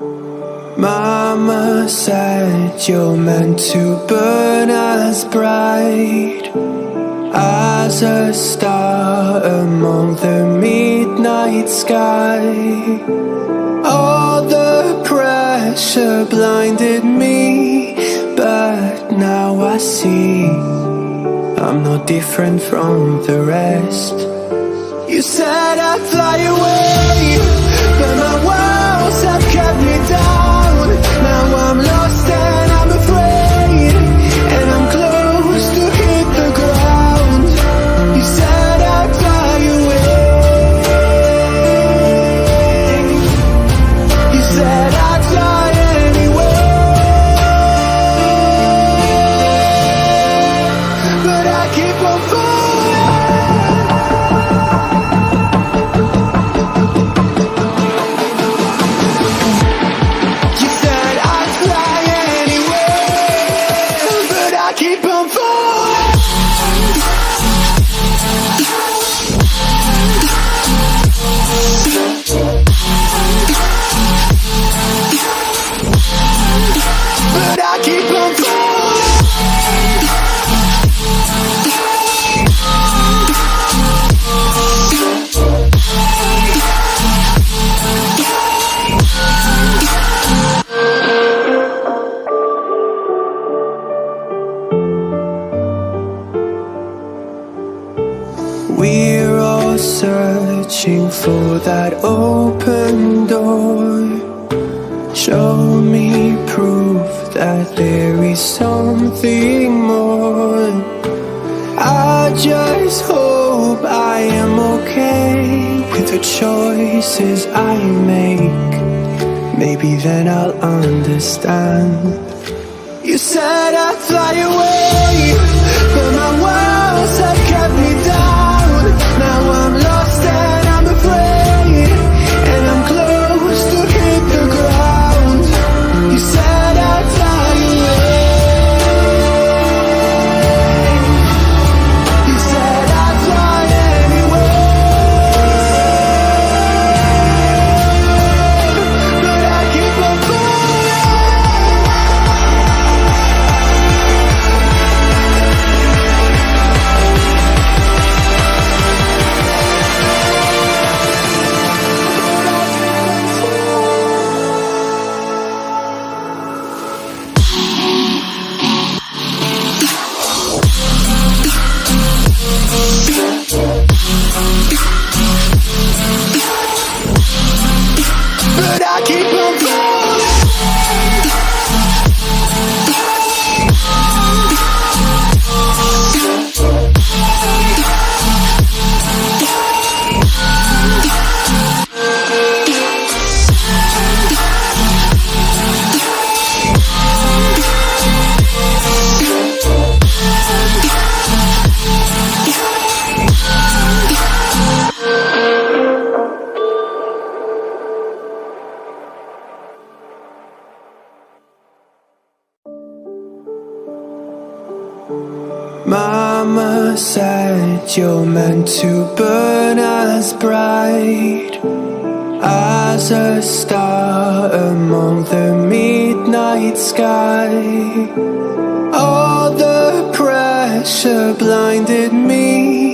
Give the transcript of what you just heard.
Mama said you're meant to burn as bright as a star among the midnight sky. All the pressure blinded me, but now I see I'm no different from the rest. You said I'd fly away, but my walls have kept me down. Now I'm lost and I'm afraid, and I'm close to hit the ground. You said I'd fly away. You said I'd fly anyway, but I keep on falling. You said I'd fly anyway, but I keep on falling. But I keep on falling. We're all searching for that open door. Show me proof that there is something more. I just hope I am okay with the choices I make. Maybe then I'll understand. You said I'd fly away, but my walls have kept me down. Now I'm lost and I'm afraid, and I'm close to hit the ground. You said I'd fly away. You said I'd fly anyway, but I keep on falling. But I keep on falling. Mama said you're meant to burn as bright as a star among the midnight sky. All the pressure blinded me,